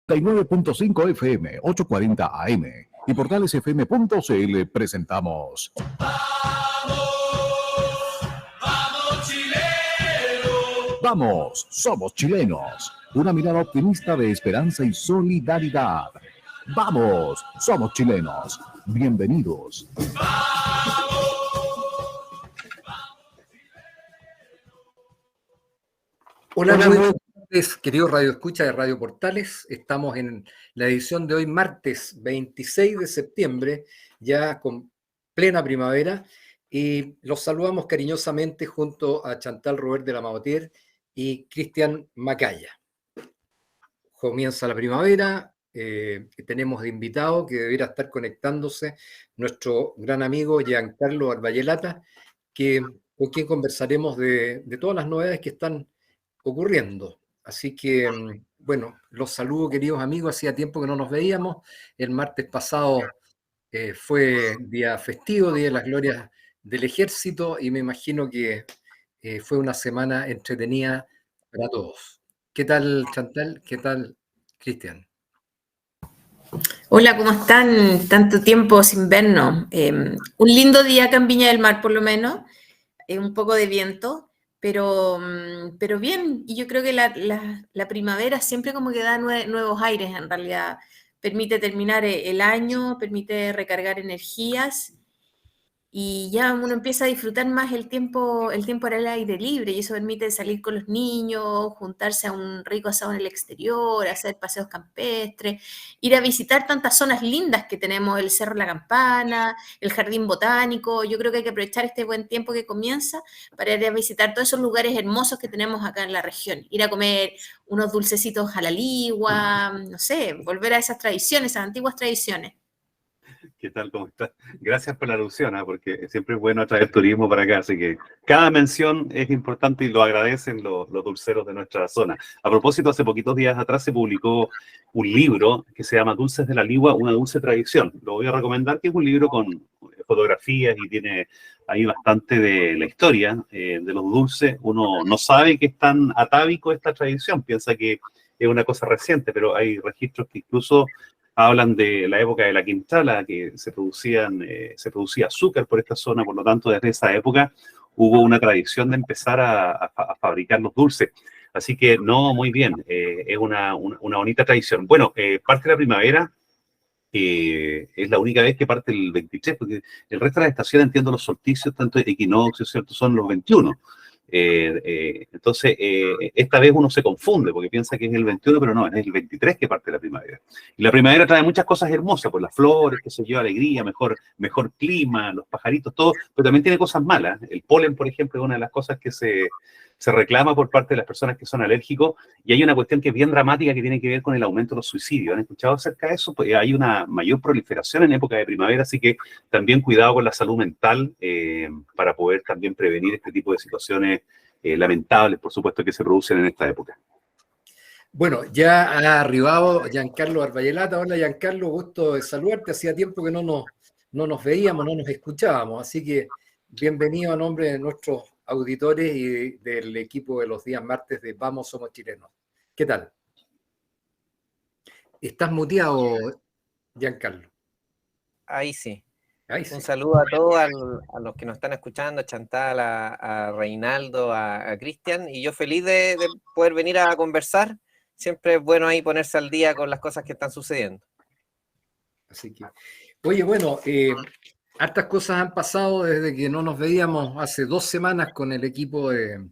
99.5 FM, 840 AM y portalesfm.cl presentamos. ¡Vamos, chilenos! Vamos, somos chilenos. Una mirada optimista de esperanza y solidaridad. Vamos, somos chilenos. Bienvenidos. Hola, muy buenas tardes, queridos Radio Escucha de Radio Portales. Estamos en la edición de hoy, martes 26 de septiembre, ya con plena primavera, y los saludamos cariñosamente junto a Chantal Robert de la Mabotier y Cristian Macaya. Comienza la primavera, tenemos de invitado que debiera estar conectándose nuestro gran amigo Giancarlo Arbayelata, con quien conversaremos de todas las novedades que están ocurriendo. Así que, bueno, los saludo, queridos amigos, hacía tiempo que no nos veíamos. El martes pasado fue día festivo, Día de las Glorias del Ejército, y me imagino que fue una semana entretenida para todos. ¿Qué tal, Chantal? ¿Qué tal, Cristian? Hola, ¿cómo están? Tanto tiempo sin vernos. Un lindo día acá en Viña del Mar, por lo menos. Un poco de viento, pero bien. Y yo creo que la primavera siempre como que da nuevos aires, en realidad. Permite terminar el año, permite recargar energías y ya uno empieza a disfrutar más el tiempo al aire libre, y eso permite salir con los niños, juntarse a un rico asado en el exterior, hacer paseos campestres, ir a visitar tantas zonas lindas que tenemos, el Cerro La Campana, el Jardín Botánico. Yo creo que hay que aprovechar este buen tiempo que comienza para ir a visitar todos esos lugares hermosos que tenemos acá en la región, ir a comer unos dulcecitos a la ligua, no sé, volver a esas tradiciones, esas antiguas tradiciones. ¿Qué tal? ¿Cómo estás? Gracias por la alusión, porque siempre es bueno traer turismo para acá, así que cada mención es importante y lo agradecen los dulceros de nuestra zona. A propósito, hace poquitos días atrás se publicó un libro que se llama Dulces de la Ligua, una dulce tradición. Lo voy a recomendar, que es un libro con fotografías y tiene ahí bastante de la historia de los dulces. Uno no sabe que es tan atávico esta tradición, piensa que es una cosa reciente, pero hay registros que incluso hablan de la época de la Quintala, que se producía azúcar por esta zona, por lo tanto, desde esa época hubo una tradición de empezar a fabricar los dulces. Así que, no, muy bien, es una bonita tradición. Bueno, parte de la primavera, es la única vez que parte el 23, porque el resto de las estaciones, entiendo, los solsticios, tanto equinoccios, ¿cierto?, son los 21. Entonces, esta vez uno se confunde porque piensa que es el 21, pero no, es el 23 que parte la primavera. Y la primavera trae muchas cosas hermosas, pues las flores, qué sé yo, alegría, mejor clima, los pajaritos, todo, pero también tiene cosas malas. El polen, por ejemplo, es una de las cosas que se reclama por parte de las personas que son alérgicos, y hay una cuestión que es bien dramática que tiene que ver con el aumento de los suicidios. ¿Han escuchado acerca de eso? Pues hay una mayor proliferación en época de primavera, así que también cuidado con la salud mental para poder también prevenir este tipo de situaciones lamentables, por supuesto, que se producen en esta época. Bueno, ya ha arribado Giancarlo Arbayelata. Hola, Giancarlo, gusto de saludarte. Hacía tiempo que no nos veíamos, no nos escuchábamos, así que bienvenido a nombre de nuestros auditores y del equipo de los días martes de Vamos, Somos Chilenos. ¿Qué tal? ¿Estás muteado, Giancarlo? Ahí sí. Ahí sí. Un saludo a todos, a los que nos están escuchando, a Chantal, a Reinaldo, a Cristian, y yo feliz de poder venir a conversar. Siempre es bueno ahí ponerse al día con las cosas que están sucediendo. Así que, oye, bueno, hartas cosas han pasado desde que no nos veíamos hace 2 semanas con el equipo de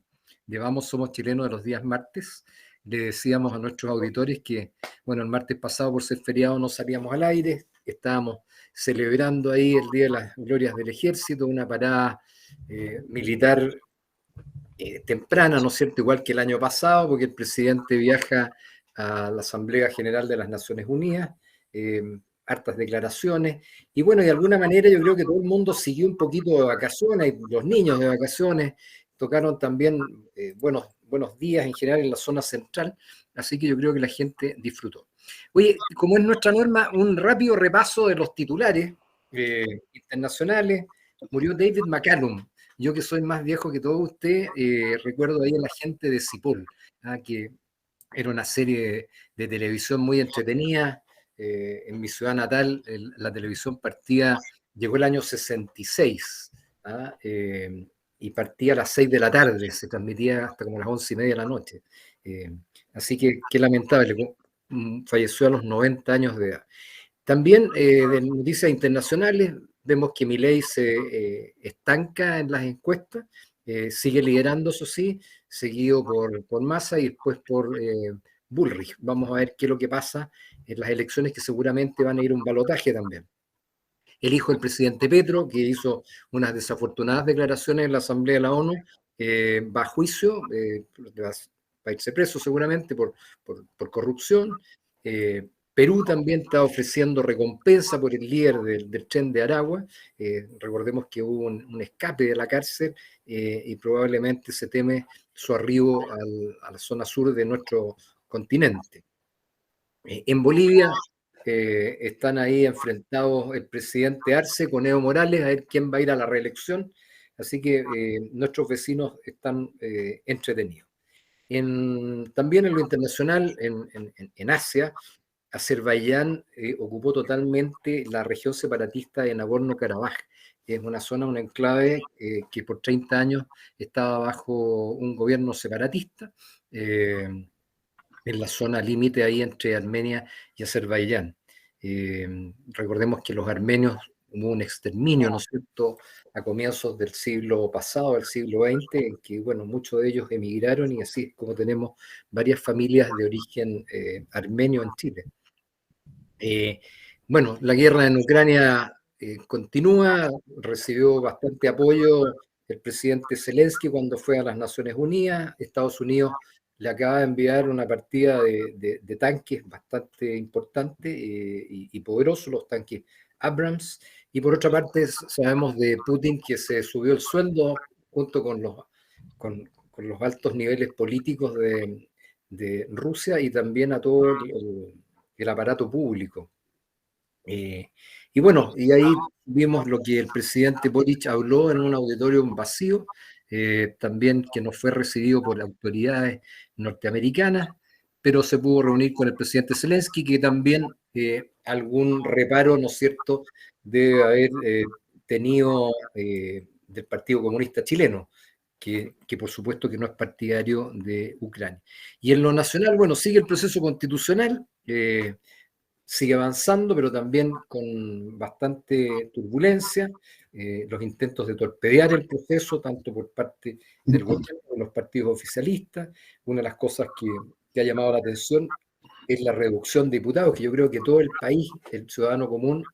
Vamos, Somos Chilenos de los días martes. Le decíamos a nuestros auditores que, bueno, el martes pasado, por ser feriado, no salíamos al aire. Estábamos celebrando ahí el Día de las Glorias del Ejército, una parada militar temprana, ¿no es cierto? Igual que el año pasado, porque el presidente viaja a la Asamblea General de las Naciones Unidas, hartas declaraciones, y bueno, de alguna manera yo creo que todo el mundo siguió un poquito de vacaciones, y los niños de vacaciones tocaron también buenos días en general en la zona central, así que yo creo que la gente disfrutó. Oye, como es nuestra norma, un rápido repaso de los titulares internacionales. Murió David McCallum. Yo, que soy más viejo que todos ustedes, recuerdo ahí a la gente de Cipoll, que Era una serie de televisión muy entretenida. En mi ciudad natal, la televisión partía, llegó el año 66, ¿ah? Y partía a las 6 de la tarde, se transmitía hasta como las 11:30 de la noche. Así que qué lamentable, falleció a los 90 años de edad. También de noticias internacionales, vemos que Milei se estanca en las encuestas, sigue liderando, eso sí, seguido por Massa y después por Bullrich. Vamos a ver qué es lo que pasa en las elecciones, que seguramente van a ir a un balotaje también. El hijo del presidente Petro, que hizo unas desafortunadas declaraciones en la Asamblea de la ONU, va a juicio, va a irse preso seguramente por corrupción. Perú también está ofreciendo recompensa por el líder del tren de Aragua. Recordemos que hubo un escape de la cárcel y probablemente se teme su arribo a la zona sur de nuestro continente. En Bolivia están ahí enfrentados el presidente Arce con Evo Morales, a ver quién va a ir a la reelección. Así que nuestros vecinos están entretenidos. También en lo internacional, en Asia, Azerbaiyán ocupó totalmente la región separatista de Nagorno-Karabaj. Es una zona, un enclave que por 30 años estaba bajo un gobierno separatista, en la zona límite ahí entre Armenia y Azerbaiyán. Recordemos que los armenios, hubo un exterminio, ¿no es cierto?, a comienzos del siglo pasado, del siglo XX, en que, bueno, muchos de ellos emigraron y así es como tenemos varias familias de origen armenio en Chile. Bueno, la guerra en Ucrania continúa, recibió bastante apoyo el presidente Zelensky cuando fue a las Naciones Unidas. Estados Unidos le acaba de enviar una partida de tanques bastante importante y poderosos, los tanques Abrams. Y por otra parte sabemos de Putin que se subió el sueldo junto con los altos niveles políticos de Rusia y también a todo el aparato público. Y bueno, y ahí vimos lo que el presidente Boric habló en un auditorio vacío, también que no fue recibido por autoridades norteamericanas, pero se pudo reunir con el presidente Zelensky, que también algún reparo, ¿no es cierto?, debe haber tenido del Partido Comunista Chileno, que por supuesto que no es partidario de Ucrania. Y en lo nacional, bueno, sigue el proceso constitucional, sigue avanzando, pero también con bastante turbulencia, los intentos de torpedear el proceso, tanto por parte del gobierno como de los partidos oficialistas. Una de las cosas que ha llamado la atención es la reducción de diputados, que yo creo que todo el país, el ciudadano común,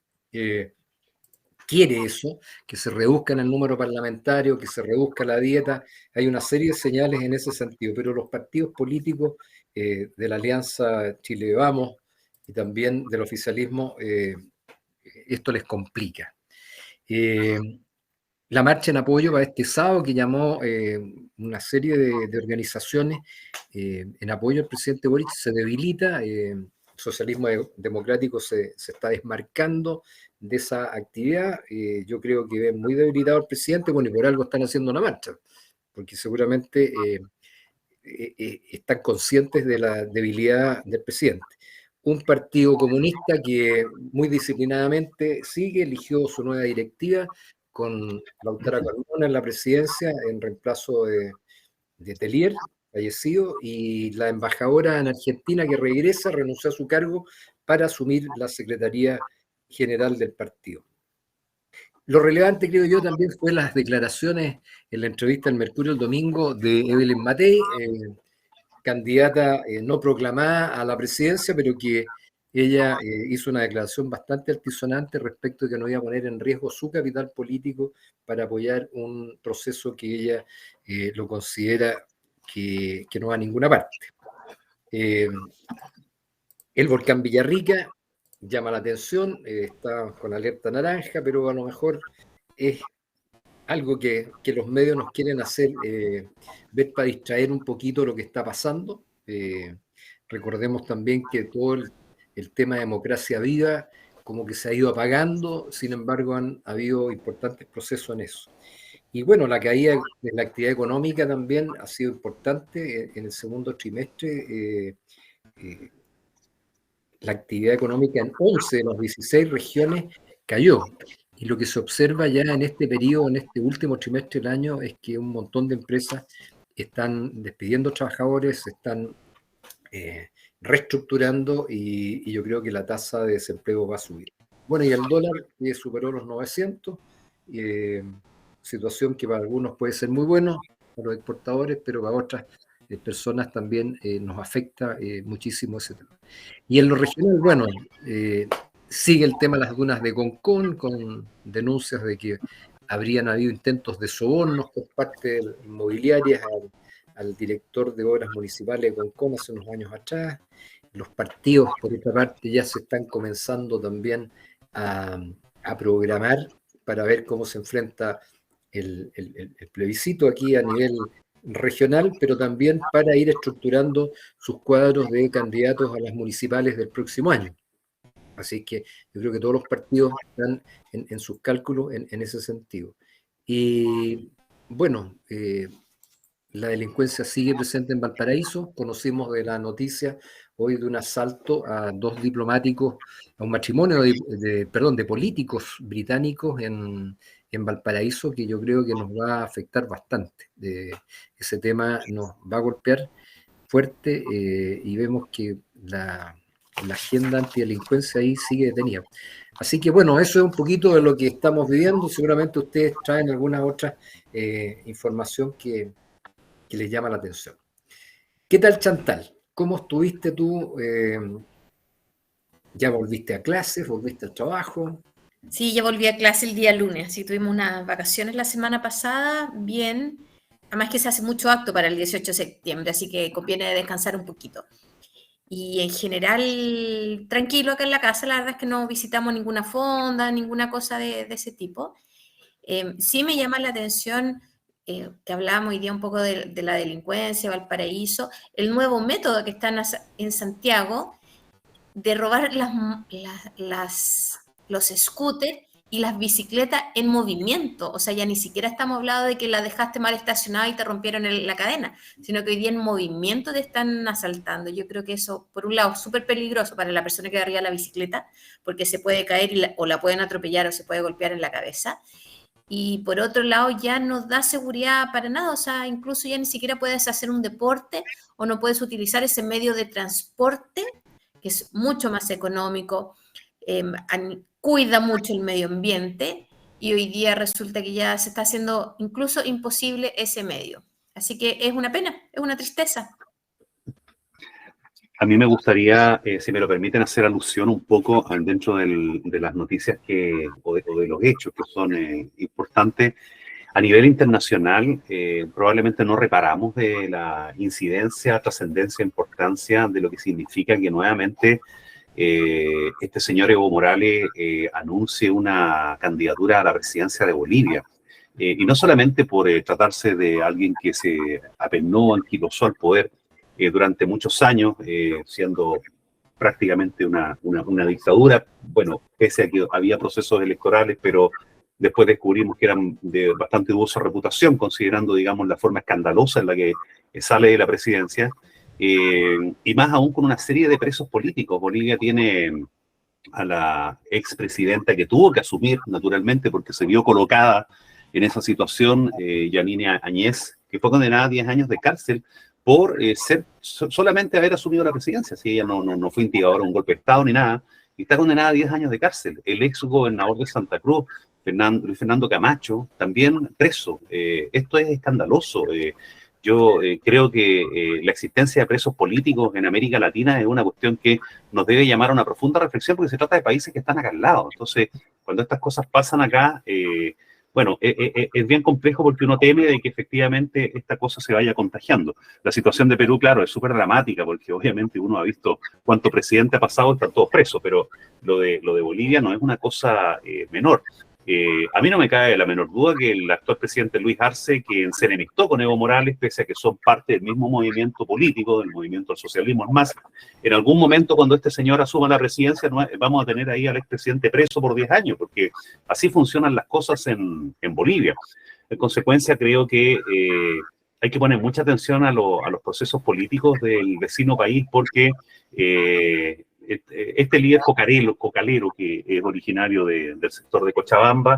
quiere eso, que se reduzca el número parlamentario, que se reduzca la dieta. Hay una serie de señales en ese sentido, pero los partidos políticos de la Alianza Chile Vamos y también del oficialismo, esto les complica. La marcha en apoyo para este sábado, que llamó una serie de organizaciones en apoyo al presidente Boric, se debilita. El socialismo democrático se está desmarcando de esa actividad. Yo creo que ve muy debilitado al presidente, bueno, y por algo están haciendo una marcha, porque seguramente están conscientes de la debilidad del presidente. Un partido comunista que muy disciplinadamente eligió su nueva directiva con Lautaro Carmona en la presidencia en reemplazo de Telier, fallecido, y la embajadora en Argentina que regresa, renunció a su cargo para asumir la Secretaría General del partido. Lo relevante, creo yo, también fue las declaraciones en la entrevista al Mercurio el domingo de Evelyn Matei, candidata no proclamada a la presidencia, pero que ella hizo una declaración bastante altisonante respecto de que no iba a poner en riesgo su capital político para apoyar un proceso que ella lo considera que no va a ninguna parte. El volcán Villarrica llama la atención, está con alerta naranja, pero a lo mejor es algo que los medios nos quieren hacer ver para distraer un poquito lo que está pasando. Recordemos también que todo el tema de democracia viva como que se ha ido apagando, sin embargo han habido importantes procesos en eso. Y bueno, la caída de la actividad económica también ha sido importante. En el segundo trimestre, la actividad económica en 11 de las 16 regiones cayó. Y lo que se observa ya en este periodo, en este último trimestre del año, es que un montón de empresas están despidiendo trabajadores, se están reestructurando y yo creo que la tasa de desempleo va a subir. Bueno, y el dólar superó los 900, situación que para algunos puede ser muy bueno, para los exportadores, pero para otras personas también nos afecta muchísimo ese tema. Y en lo regional, bueno, sigue el tema de las dunas de Concón, con denuncias de que habrían habido intentos de sobornos por parte de inmobiliarias al director de obras municipales de Concón hace unos años atrás. Los partidos, por otra parte, ya se están comenzando también a programar para ver cómo se enfrenta el plebiscito aquí a nivel regional, pero también para ir estructurando sus cuadros de candidatos a las municipales del próximo año. Así que yo creo que todos los partidos están en sus cálculos en ese sentido. Y bueno, la delincuencia sigue presente en Valparaíso. Conocimos de la noticia hoy de un asalto a 2 diplomáticos, a un matrimonio de políticos británicos en Valparaíso, que yo creo que nos va a afectar bastante. Ese tema nos va a golpear fuerte y vemos que la agenda antidelincuencia ahí sigue detenida. Así que bueno, eso es un poquito de lo que estamos viviendo. Seguramente ustedes traen alguna otra información que les llama la atención. ¿Qué tal, Chantal? ¿Cómo estuviste tú? ¿Ya volviste a clases? ¿Volviste al trabajo? Sí, ya volví a clase el día lunes. Sí, tuvimos unas vacaciones la semana pasada, bien. Además que se hace mucho acto para el 18 de septiembre, así que conviene descansar un poquito. Y en general, tranquilo acá en la casa, la verdad es que no visitamos ninguna fonda, ninguna cosa de ese tipo. Sí me llama la atención, que hablábamos hoy día un poco de la delincuencia, Valparaíso, el nuevo método que está en Santiago de robar los scooters y las bicicletas en movimiento. O sea, ya ni siquiera estamos hablando de que la dejaste mal estacionada y te rompieron la cadena, sino que hoy día en movimiento te están asaltando. Yo creo que eso, por un lado, es súper peligroso para la persona que va arriba de la bicicleta, porque se puede caer o la pueden atropellar o se puede golpear en la cabeza. Y por otro lado, ya no da seguridad para nada. O sea, incluso ya ni siquiera puedes hacer un deporte o no puedes utilizar ese medio de transporte, que es mucho más económico, cuida mucho el medio ambiente, y hoy día resulta que ya se está haciendo incluso imposible ese medio. Así que es una pena, es una tristeza. A mí me gustaría, si me lo permiten, hacer alusión un poco dentro de las noticias o de los hechos que son importantes. A nivel internacional, probablemente no reparamos de la incidencia, trascendencia, importancia de lo que significa que nuevamente este señor Evo Morales anuncie una candidatura a la presidencia de Bolivia. Y no solamente por tratarse de alguien que se apenó, anquilosó al poder durante muchos años, siendo prácticamente una dictadura, bueno, pese a que había procesos electorales, pero después descubrimos que eran de bastante dudosa reputación, considerando, digamos, la forma escandalosa en la que sale de la presidencia, y más aún con una serie de presos políticos. Bolivia tiene a la expresidenta que tuvo que asumir, naturalmente, porque se vio colocada en esa situación, Yanine Áñez, que fue condenada a 10 años de cárcel por solamente haber asumido la presidencia. Si ella no fue instigadora a un golpe de Estado ni nada, y está condenada a 10 años de cárcel. El ex gobernador de Santa Cruz, Luis Fernando Camacho, también preso. Esto es escandaloso. Yo creo que la existencia de presos políticos en América Latina es una cuestión que nos debe llamar a una profunda reflexión, porque se trata de países que están acá al lado. Entonces, cuando estas cosas pasan acá, bueno, es bien complejo, porque uno teme de que efectivamente esta cosa se vaya contagiando. La situación de Perú, claro, es súper dramática, porque obviamente uno ha visto cuánto presidente ha pasado, están todos presos, pero lo de Bolivia no es una cosa menor. A mí no me cabe la menor duda que el actual presidente Luis Arce, que se enemistó con Evo Morales, pese a que son parte del mismo movimiento político, del movimiento del socialismo, es más, en algún momento cuando este señor asuma la presidencia vamos a tener ahí al expresidente preso por 10 años, porque así funcionan las cosas en Bolivia. En consecuencia, creo que hay que poner mucha atención a los procesos políticos del vecino país porque este líder cocalero que es originario del sector de Cochabamba,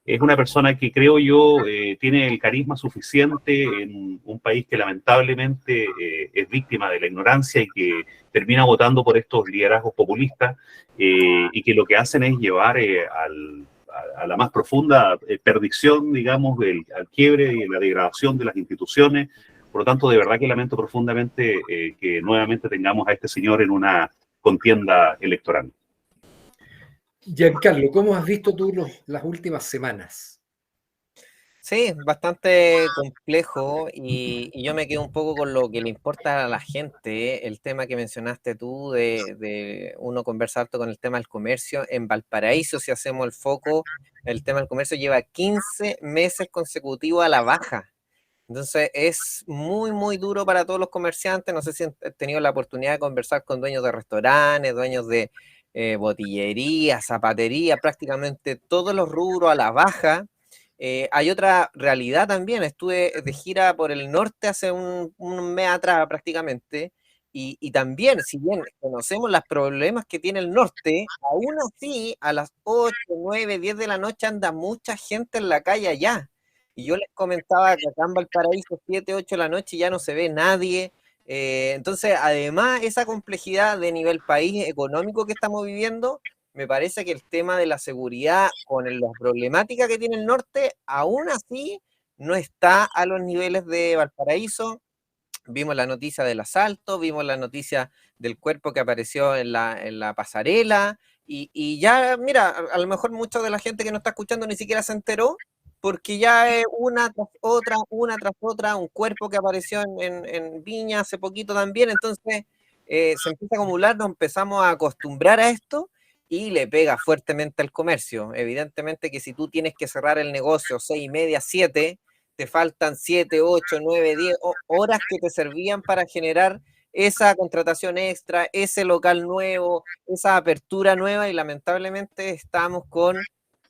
es una persona que creo yo tiene el carisma suficiente en un país que lamentablemente es víctima de la ignorancia y que termina votando por estos liderazgos populistas y que lo que hacen es llevar a la más profunda perdición, digamos, al quiebre y la degradación de las instituciones. Por lo tanto, de verdad que lamento profundamente que nuevamente tengamos a este señor en una contienda electoral. Giancarlo, ¿cómo has visto tú las últimas semanas? Sí, bastante complejo y yo me quedo un poco con lo que le importa a la gente, el tema que mencionaste tú de uno conversa harto con el tema del comercio. En Valparaíso, si hacemos el foco, el tema del comercio lleva 15 meses consecutivos a la baja. Entonces es muy, muy duro para todos los comerciantes. No sé si han tenido la oportunidad de conversar con dueños de restaurantes, dueños de botillería, zapatería, prácticamente todos los rubros a la baja. Hay otra realidad también. Estuve de gira por el norte hace un mes atrás prácticamente. Y también, si bien conocemos los problemas que tiene el norte, aún así a las 8, 9, 10 de la noche anda mucha gente en la calle allá. Y yo les comentaba que acá en Valparaíso 7, 8 de la noche ya no se ve nadie. Entonces, además, esa complejidad de nivel país económico que estamos viviendo, me parece que el tema de la seguridad con la problemática que tiene el norte, aún así no está a los niveles de Valparaíso. Vimos la noticia del asalto, vimos la noticia del cuerpo que apareció en la pasarela, y ya, mira, a lo mejor mucha de la gente que nos está escuchando ni siquiera se enteró, porque ya es una tras otra, un cuerpo que apareció en Viña hace poquito también. Entonces se empieza a acumular, nos empezamos a acostumbrar a esto y le pega fuertemente al comercio. Evidentemente que si tú tienes que cerrar el negocio 6:30, 7, te faltan 7, 8, 9, 10 horas que te servían para generar esa contratación extra, ese local nuevo, esa apertura nueva, y lamentablemente estamos con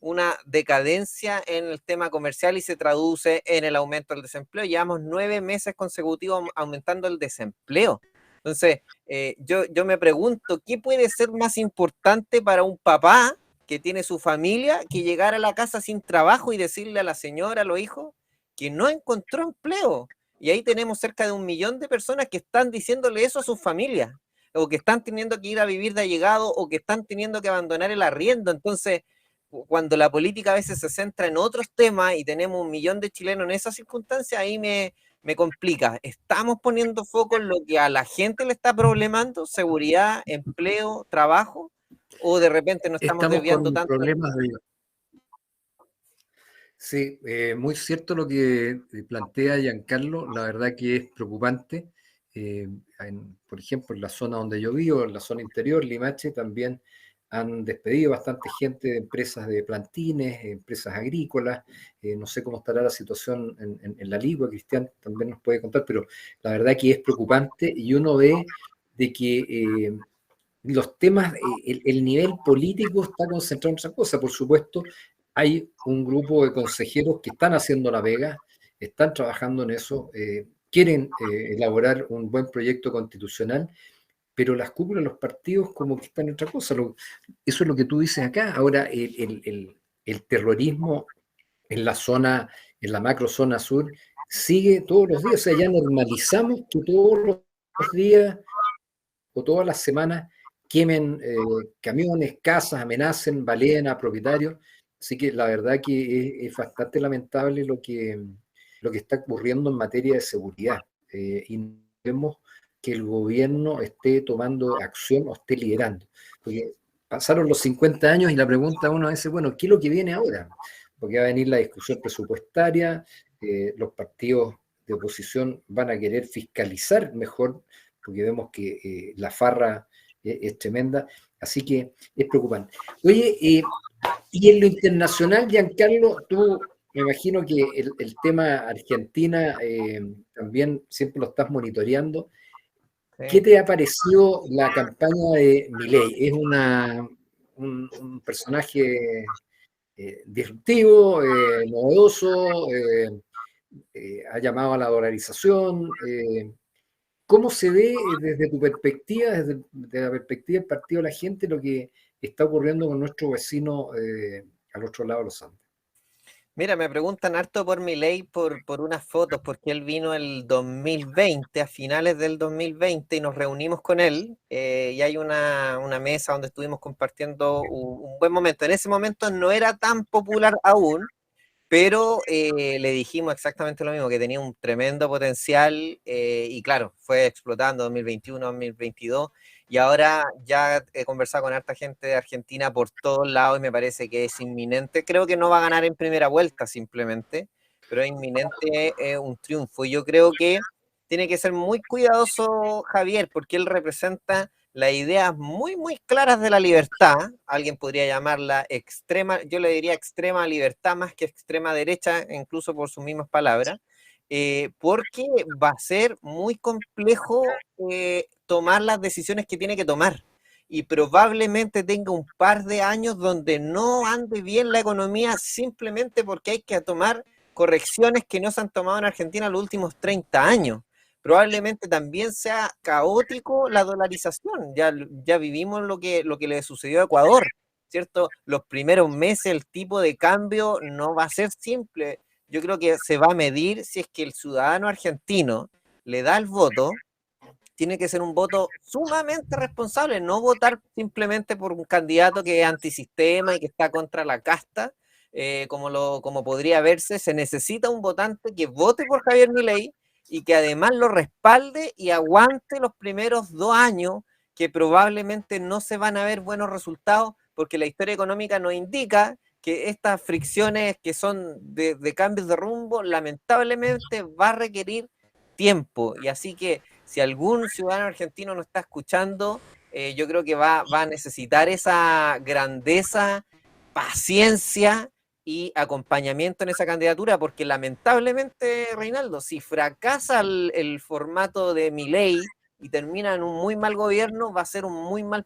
una decadencia en el tema comercial y se traduce en el aumento del desempleo. Llevamos 9 meses consecutivos aumentando el desempleo. Entonces, yo me pregunto, ¿qué puede ser más importante para un papá que tiene su familia que llegar a la casa sin trabajo y decirle a la señora, a los hijos, que no encontró empleo? Y ahí tenemos cerca de 1 millón de personas que están diciéndole eso a sus familias, o que están teniendo que ir a vivir de allegado, o que están teniendo que abandonar el arriendo. Entonces, cuando la política a veces se centra en otros temas y tenemos 1 millón de chilenos en esas circunstancias, ahí me complica. ¿Estamos poniendo foco en lo que a la gente le está problemando? ¿Seguridad, empleo, trabajo? ¿O de repente nos estamos desviando tanto? Problemas de... Sí, muy cierto lo que plantea Giancarlo. La verdad que es preocupante. Por ejemplo, en la zona donde yo vivo, en la zona interior, Limache, también han despedido bastante gente de empresas de plantines, empresas agrícolas. No sé cómo estará la situación en la Ligua. Cristian también nos puede contar, pero la verdad que es preocupante, y uno ve de que los temas, el nivel político está concentrado en otra cosa. Por supuesto, hay un grupo de consejeros que están haciendo la pega, están trabajando en eso, quieren elaborar un buen proyecto constitucional, pero las cúpulas de los partidos como que están en otra cosa. Eso es lo que tú dices acá. Ahora, el terrorismo en la zona, en la macrozona sur, sigue todos los días. O sea, ya normalizamos que todos los días o todas las semanas quemen camiones, casas, amenacen, baleen a propietarios. Así que la verdad que es bastante lamentable lo que está ocurriendo en materia de seguridad. Y vemos que el gobierno esté tomando acción o esté liderando. Porque pasaron los 50 años y la pregunta uno a veces, bueno, ¿qué es lo que viene ahora? Porque va a venir la discusión presupuestaria, los partidos de oposición van a querer fiscalizar mejor, porque vemos que la farra es tremenda, así que es preocupante. Oye, y en lo internacional, Giancarlo, tú me imagino que el tema Argentina también siempre lo estás monitoreando. ¿Qué te ha parecido la campaña de Milei? Es un personaje disruptivo, novedoso, ha llamado a la dolarización. ¿Cómo se ve desde tu perspectiva, desde la perspectiva del Partido de la Gente, lo que está ocurriendo con nuestro vecino al otro lado de los Andes? Mira, me preguntan harto por Milei por unas fotos, porque él vino el 2020, a finales del 2020, y nos reunimos con él, y hay una mesa donde estuvimos compartiendo un buen momento. En ese momento no era tan popular aún, pero le dijimos exactamente lo mismo, que tenía un tremendo potencial, y claro, fue explotando 2021, 2022, y ahora ya he conversado con harta gente de Argentina por todos lados y me parece que es inminente. Creo que no va a ganar en primera vuelta simplemente, pero es inminente un triunfo. Y yo creo que tiene que ser muy cuidadoso Javier, porque él representa las ideas muy, muy claras de la libertad. Alguien podría llamarla extrema, yo le diría extrema libertad más que extrema derecha, incluso por sus mismas palabras, porque va a ser muy complejo tomar las decisiones que tiene que tomar. Y probablemente tenga un par de años donde no ande bien la economía simplemente porque hay que tomar correcciones que no se han tomado en Argentina los últimos 30 años. Probablemente también sea caótico la dolarización. Ya vivimos lo que le sucedió a Ecuador, ¿cierto? Los primeros meses el tipo de cambio no va a ser simple. Yo creo que se va a medir si es que el ciudadano argentino le da el voto. Tiene que ser un voto sumamente responsable, no votar simplemente por un candidato que es antisistema y que está contra la casta, como podría verse. Se necesita un votante que vote por Javier Milei y que además lo respalde y aguante los primeros 2 años, que probablemente no se van a ver buenos resultados, porque la historia económica nos indica que estas fricciones que son de cambios de rumbo, lamentablemente va a requerir tiempo. Y así que si algún ciudadano argentino nos está escuchando, yo creo que va a necesitar esa grandeza, paciencia y acompañamiento en esa candidatura, porque lamentablemente, Reinaldo, si fracasa el formato de Milei y termina en un muy mal gobierno, va a ser un muy mal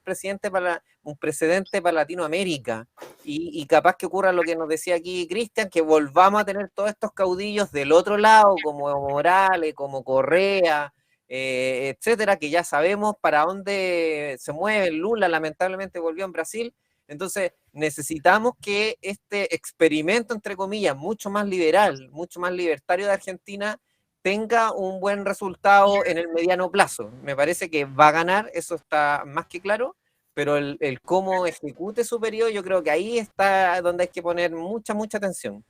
un precedente para Latinoamérica. Y capaz que ocurra lo que nos decía aquí Cristian, que volvamos a tener todos estos caudillos del otro lado, como Evo Morales, como Correa, etcétera, que ya sabemos para dónde se mueve. Lula lamentablemente volvió en Brasil. Entonces necesitamos que este experimento, entre comillas, mucho más liberal, mucho más libertario de Argentina, tenga un buen resultado en el mediano plazo. Me parece que va a ganar, eso está más que claro, pero el cómo ejecute su periodo, yo creo que ahí está donde hay que poner mucha atención.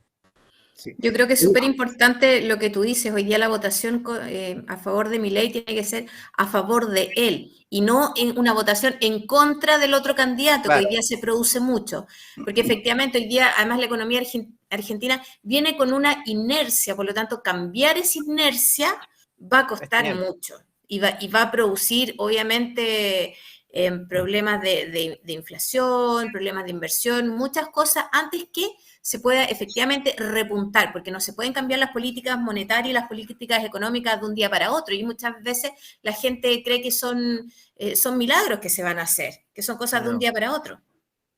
Sí. Yo creo que es súper importante lo que tú dices. Hoy día la votación a favor de Milei tiene que ser a favor de él y no en una votación en contra del otro candidato, Claro. que hoy día se produce mucho. Porque efectivamente hoy día, además, la economía argentina viene con una inercia, por lo tanto, cambiar esa inercia va a costar mucho y va a producir, obviamente, problemas de inflación, problemas de inversión, muchas cosas antes que se pueda efectivamente repuntar, porque no se pueden cambiar las políticas monetarias y las políticas económicas de un día para otro, y muchas veces la gente cree que son milagros que se van a hacer, que son cosas de un día para otro.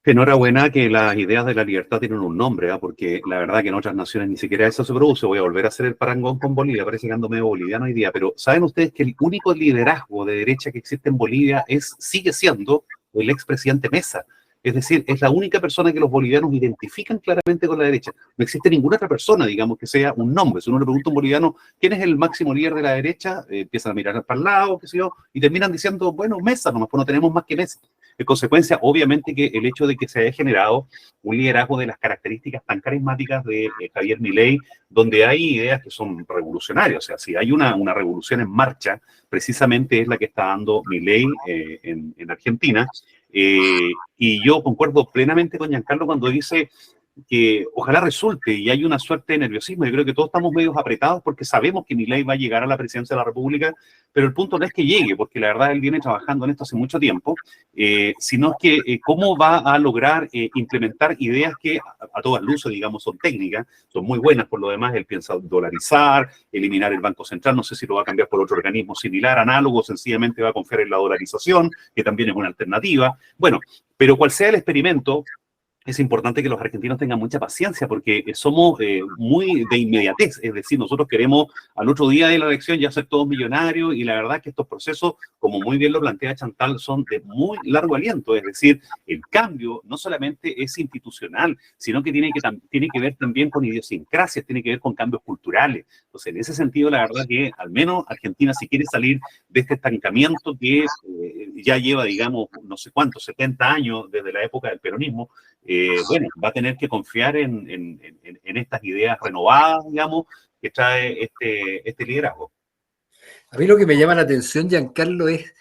Enhorabuena que las ideas de la libertad tienen un nombre, porque la verdad que en otras naciones ni siquiera eso se produce. Voy a volver a hacer el parangón con Bolivia, parece que ando medio boliviano hoy día, pero ¿saben ustedes que el único liderazgo de derecha que existe en Bolivia sigue siendo el expresidente Mesa? Es decir, es la única persona que los bolivianos identifican claramente con la derecha. No existe ninguna otra persona, digamos, que sea un nombre. Si uno le pregunta a un boliviano quién es el máximo líder de la derecha, empiezan a mirar para el lado, qué sé yo, y terminan diciendo, bueno, Mesa, nomás, pues no tenemos más que Mesa. En consecuencia, obviamente que el hecho de que se haya generado un liderazgo de las características tan carismáticas de Javier Milei, donde hay ideas que son revolucionarias, o sea, si hay una revolución en marcha, precisamente es la que está dando Milei en Argentina. Y yo concuerdo plenamente con Giancarlo cuando dice que ojalá resulte y hay una suerte de nerviosismo. Yo creo que todos estamos medio apretados porque sabemos que Milei va a llegar a la presidencia de la República, pero el punto no es que llegue, porque la verdad él viene trabajando en esto hace mucho tiempo, sino que cómo va a lograr implementar ideas que a todas luces, digamos, son técnicas, son muy buenas por lo demás. Él piensa dolarizar, eliminar el Banco Central, no sé si lo va a cambiar por otro organismo similar, análogo, sencillamente va a confiar en la dolarización, que también es una alternativa. Bueno, pero cual sea el experimento, es importante que los argentinos tengan mucha paciencia porque somos muy de inmediatez, es decir, nosotros queremos al otro día de la elección ya ser todos millonarios y la verdad que estos procesos, como muy bien lo plantea Chantal, son de muy largo aliento, es decir, el cambio no solamente es institucional, sino que tiene que ver también con idiosincrasias, tiene que ver con cambios culturales. Entonces, en ese sentido, la verdad que al menos Argentina, si quiere salir de este estancamiento que ya lleva, digamos, no sé cuántos, 70 años desde la época del peronismo, bueno, va a tener que confiar en estas ideas renovadas, digamos, que trae este liderazgo. A mí lo que me llama la atención, Giancarlo, es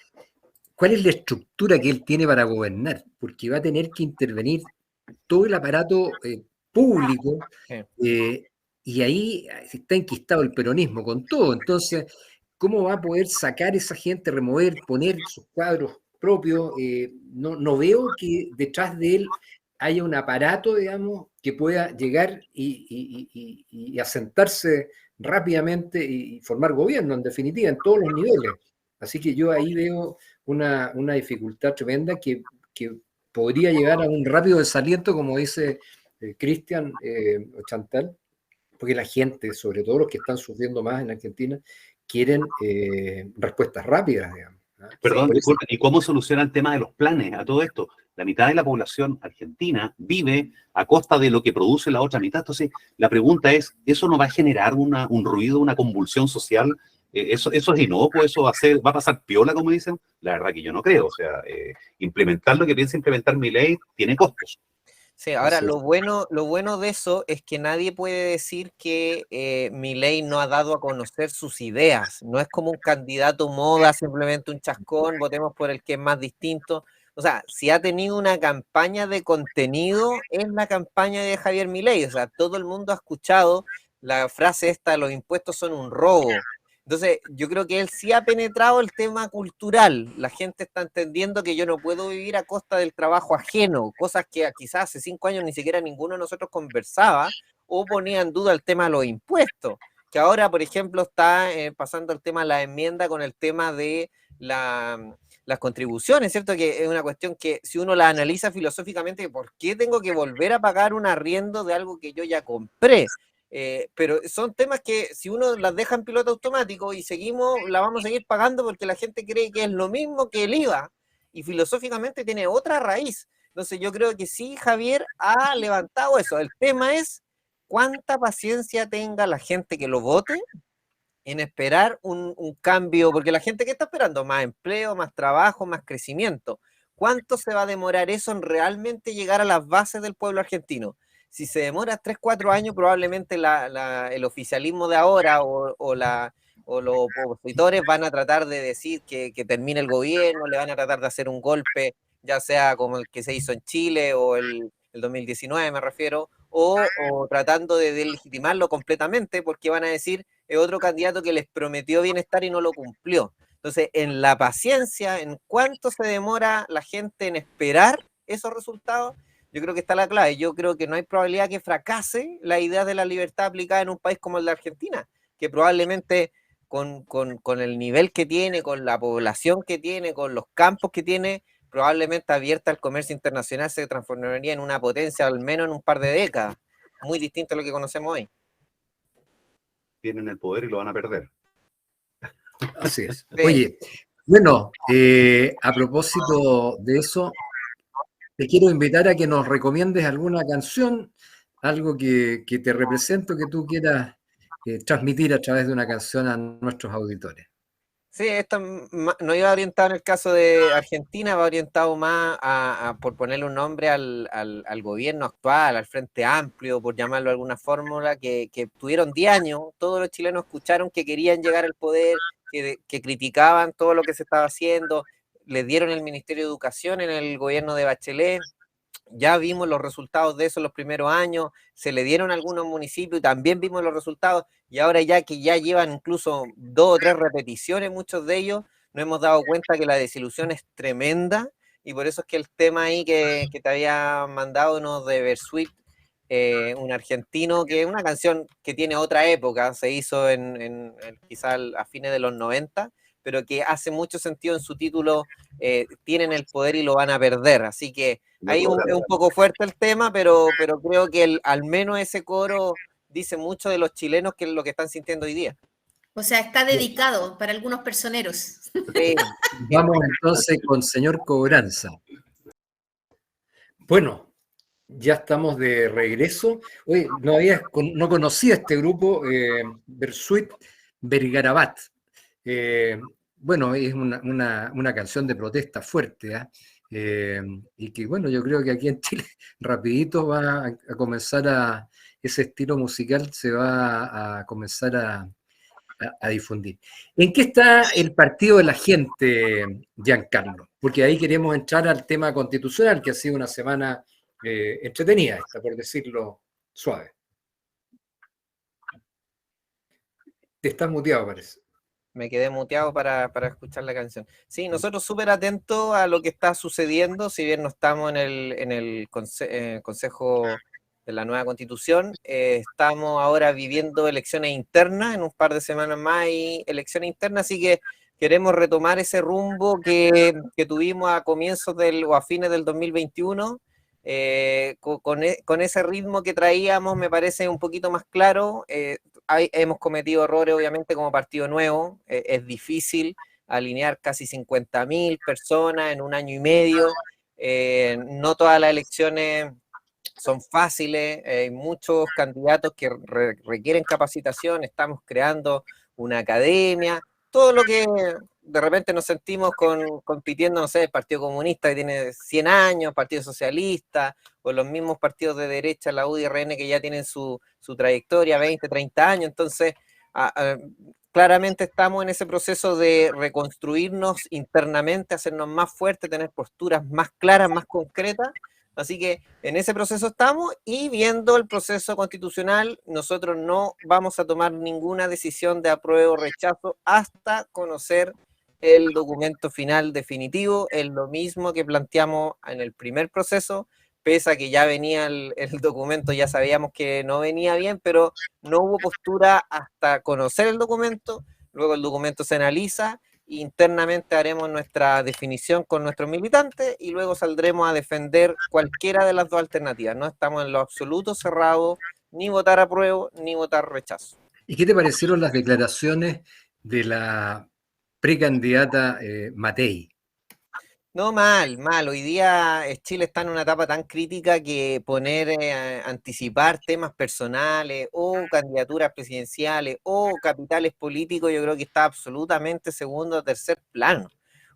cuál es la estructura que él tiene para gobernar, porque va a tener que intervenir todo el aparato público, y ahí está enquistado el peronismo con todo. Entonces, ¿cómo va a poder sacar esa gente, remover, poner sus cuadros propios? No veo que detrás de él haya un aparato, digamos, que pueda llegar y asentarse rápidamente y formar gobierno, en definitiva, en todos los niveles. Así que yo ahí veo una dificultad tremenda que podría llegar a un rápido desaliento, como dice Cristian o Chantal, porque la gente, sobre todo los que están sufriendo más en Argentina, quieren respuestas rápidas, digamos. Perdón, Sí, disculpe, ¿y cómo soluciona el tema de los planes a todo esto? La mitad de la población argentina vive a costa de lo que produce la otra mitad. Entonces, la pregunta es, ¿eso no va a generar un ruido, una convulsión social? ¿Eso es inocuo? ¿Eso va a pasar piola, como dicen? La verdad que yo no creo. O sea, implementar lo que piensa implementar Milei tiene costos. Sí, ahora lo bueno de eso es que nadie puede decir que Milei no ha dado a conocer sus ideas. No es como un candidato moda, simplemente un chascón, votemos por el que es más distinto. O sea, si ha tenido una campaña de contenido, es la campaña de Javier Milei. O sea, todo el mundo ha escuchado la frase esta, los impuestos son un robo. Entonces, yo creo que él sí ha penetrado el tema cultural. La gente está entendiendo que yo no puedo vivir a costa del trabajo ajeno, cosas que quizás hace 5 años ni siquiera ninguno de nosotros conversaba o ponía en duda el tema de los impuestos, que ahora, por ejemplo, está pasando el tema de la enmienda con el tema de las contribuciones, ¿cierto? Que es una cuestión que si uno la analiza filosóficamente, ¿por qué tengo que volver a pagar un arriendo de algo que yo ya compré? Pero son temas que si uno las deja en piloto automático y seguimos, la vamos a seguir pagando porque la gente cree que es lo mismo que el IVA y filosóficamente tiene otra raíz. Entonces yo creo que sí, Javier ha levantado eso. El tema es cuánta paciencia tenga la gente que lo vote en esperar un cambio, porque la gente que está esperando más empleo, más trabajo, más crecimiento. ¿Cuánto se va a demorar eso en realmente llegar a las bases del pueblo argentino? Si se demora 3, 4 años, probablemente el oficialismo de ahora o los opositores van a tratar de decir que termine el gobierno, le van a tratar de hacer un golpe, ya sea como el que se hizo en Chile o el 2019 me refiero, o tratando de delegitimarlo completamente porque van a decir es otro candidato que les prometió bienestar y no lo cumplió. Entonces, en la paciencia, en cuánto se demora la gente en esperar esos resultados, yo creo que está la clave. Yo creo que no hay probabilidad que fracase la idea de la libertad aplicada en un país como el de Argentina, que probablemente con el nivel que tiene, con la población que tiene, con los campos que tiene, probablemente abierta al comercio internacional se transformaría en una potencia al menos en un par de décadas, muy distinto a lo que conocemos hoy. Tienen el poder y lo van a perder. Así es. Oye, bueno, a propósito de eso, te quiero invitar a que nos recomiendes alguna canción, algo que te represente o que tú quieras transmitir a través de una canción a nuestros auditores. Sí, esto no iba orientado en el caso de Argentina, va orientado más por ponerle un nombre al gobierno actual, al Frente Amplio, por llamarlo de alguna fórmula, que tuvieron 10 años, todos los chilenos escucharon que querían llegar al poder, que criticaban todo lo que se estaba haciendo, les dieron el Ministerio de Educación en el gobierno de Bachelet. Ya vimos los resultados de eso en los primeros años, se le dieron a algunos municipios y también vimos los resultados, y ahora ya que ya llevan incluso 2 o 3 repeticiones, muchos de ellos, nos hemos dado cuenta que la desilusión es tremenda, y por eso es que el tema ahí que te había mandado uno de Bersuit, un argentino, que es una canción que tiene otra época, se hizo quizás a fines de los 90, pero que hace mucho sentido en su título, tienen el poder y lo van a perder. Así que ahí es un poco fuerte el tema, pero creo que al menos ese coro dice mucho de los chilenos, que es lo que están sintiendo hoy día. O sea, está dedicado para algunos personeros. Sí. Vamos entonces con señor Cobranza. Bueno, ya estamos de regreso. Oye, no conocía este grupo, Bersuit Vergarabat. Bueno, es una canción de protesta fuerte, ¿eh? Y que, bueno, yo creo que aquí en Chile rapidito va a comenzar ese estilo musical se va a comenzar a difundir. ¿En qué está el partido de la gente, Giancarlo? Porque ahí queremos entrar al tema constitucional, que ha sido una semana entretenida esta, por decirlo suave. Te estás muteado, parece. Me quedé muteado para escuchar la canción. Sí, nosotros súper atentos a lo que está sucediendo, si bien no estamos en el Consejo de la nueva Constitución, estamos ahora viviendo elecciones internas, en un par de semanas más hay elecciones internas, así que queremos retomar ese rumbo que tuvimos a comienzos o a fines del 2021, con ese ritmo que traíamos, me parece un poquito más claro. Hemos cometido errores, obviamente, como partido nuevo. Es difícil alinear casi 50.000 personas en un año y medio. No todas las elecciones son fáciles. Hay muchos candidatos que requieren capacitación. Estamos creando una academia. Todo lo que de repente nos sentimos compitiendo, no sé, el Partido Comunista que tiene 100 años, Partido Socialista, o los mismos partidos de derecha, la UDI, RN, que ya tienen su trayectoria, 20, 30 años. Entonces, claramente estamos en ese proceso de reconstruirnos internamente, hacernos más fuertes, tener posturas más claras, más concretas. Así que en ese proceso estamos, y viendo el proceso constitucional, nosotros no vamos a tomar ninguna decisión de apruebo o rechazo hasta conocer el documento final definitivo. Es lo mismo que planteamos en el primer proceso, pese a que ya venía el documento, ya sabíamos que no venía bien, pero no hubo postura hasta conocer el documento. Luego el documento se analiza, internamente haremos nuestra definición con nuestros militantes y luego saldremos a defender cualquiera de las dos alternativas. No estamos en lo absoluto cerrados, ni votar apruebo, ni votar rechazo. ¿Y qué te parecieron las declaraciones de la precandidata Matei? No, mal. Hoy día Chile está en una etapa tan crítica que anticipar temas personales o candidaturas presidenciales o capitales políticos, yo creo que está absolutamente segundo o tercer plano.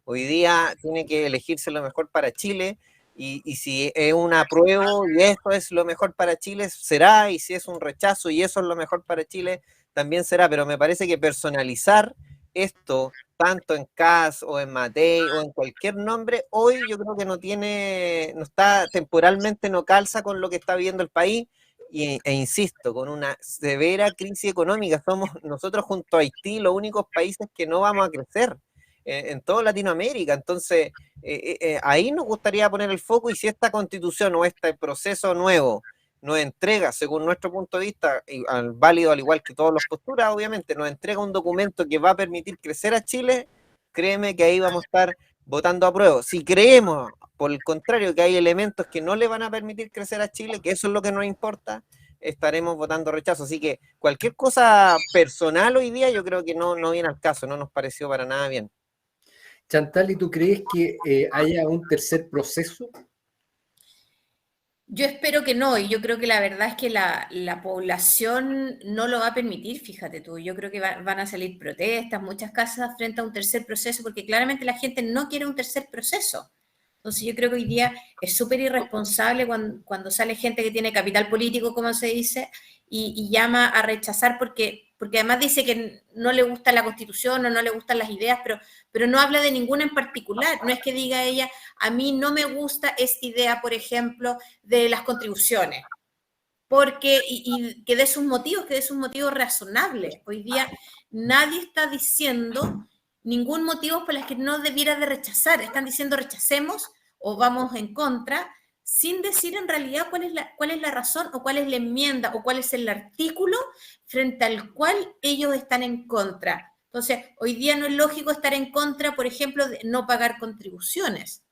Hoy día tiene que elegirse lo mejor para Chile, y si es un apruebo y esto es lo mejor para Chile, será, y si es un rechazo y eso es lo mejor para Chile, también será. Pero me parece que personalizar esto, tanto en Kast o en Matei o en cualquier nombre, hoy yo creo que no está temporalmente, no calza con lo que está viviendo el país, e insisto, con una severa crisis económica. Somos nosotros junto a Haití los únicos países que no vamos a crecer en toda Latinoamérica. Entonces, ahí nos gustaría poner el foco, y si esta constitución o este proceso nuevo nos entrega, según nuestro punto de vista, válido al igual que todas las posturas, obviamente, nos entrega un documento que va a permitir crecer a Chile, créeme que ahí vamos a estar votando a prueba. Si creemos, por el contrario, que hay elementos que no le van a permitir crecer a Chile, que eso es lo que nos importa, estaremos votando rechazo. Así que cualquier cosa personal hoy día yo creo que no viene al caso, no nos pareció para nada bien. Chantal, ¿y tú crees que haya un tercer proceso? Yo espero que no, y yo creo que la verdad es que la población no lo va a permitir, fíjate tú. Yo creo que van a salir protestas, muchas casas frente a un tercer proceso, porque claramente la gente no quiere un tercer proceso. Entonces yo creo que hoy día es súper irresponsable cuando sale gente que tiene capital político, como se dice, y llama a rechazar porque además dice que no le gusta la Constitución o no le gustan las ideas, pero no habla de ninguna en particular. No es que diga ella, a mí no me gusta esta idea, por ejemplo, de las contribuciones, porque, y que dé sus motivos razonables. Hoy día nadie está diciendo ningún motivo por el que no debiera de rechazar. Están diciendo rechacemos o vamos en contra, sin decir en realidad cuál es la razón o cuál es la enmienda o cuál es el artículo frente al cual ellos están en contra. Entonces, hoy día no es lógico estar en contra, por ejemplo, de no pagar contribuciones.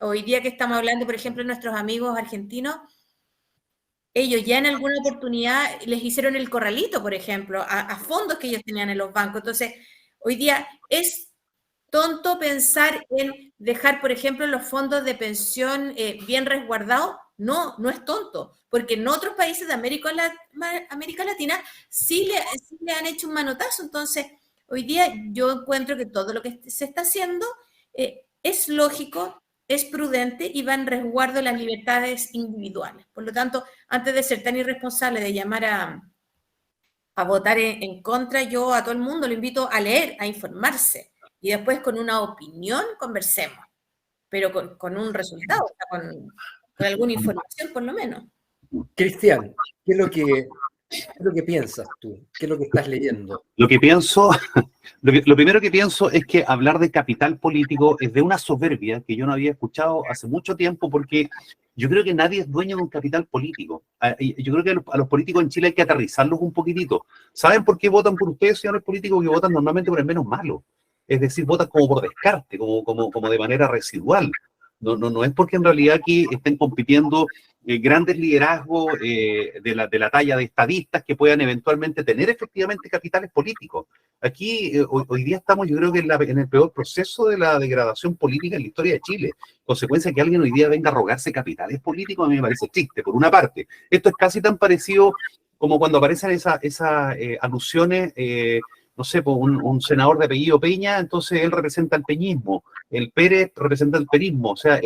Hoy día que estamos hablando, por ejemplo, de nuestros amigos argentinos, ellos ya en alguna oportunidad les hicieron el corralito, por ejemplo, a fondos que ellos tenían en los bancos. Entonces, hoy día es tonto pensar en dejar, por ejemplo, los fondos de pensión bien resguardados. No, no es tonto, porque en otros países de América Latina sí le han hecho un manotazo. Entonces, hoy día yo encuentro que todo lo que se está haciendo es lógico, es prudente y va en resguardo de las libertades individuales. Por lo tanto, antes de ser tan irresponsable de llamar a votar en contra, yo a todo el mundo lo invito a leer, a informarse, y después con una opinión conversemos, pero con un resultado, o sea, con alguna información por lo menos. Cristian, ¿qué es lo que piensas tú? ¿Qué es lo que estás leyendo? Lo que pienso, lo primero que pienso es que hablar de capital político es de una soberbia que yo no había escuchado hace mucho tiempo, porque yo creo que nadie es dueño de un capital político. Yo creo que a los políticos en Chile hay que aterrizarlos un poquitito. ¿Saben por qué votan por ustedes, señores políticos? Que votan normalmente por el menos malo. Es decir, votan como por descarte, como de manera residual. No es porque en realidad aquí estén compitiendo grandes liderazgos de la talla de estadistas que puedan eventualmente tener efectivamente capitales políticos. Aquí hoy día estamos, yo creo que en el peor proceso de la degradación política en la historia de Chile. Consecuencia que alguien hoy día venga a rogarse capitales políticos, a mí me parece triste, por una parte. Esto es casi tan parecido como cuando aparecen esas alusiones, no sé, pues un senador de apellido Peña, entonces él representa el peñismo, el Pérez representa el perismo, o sea,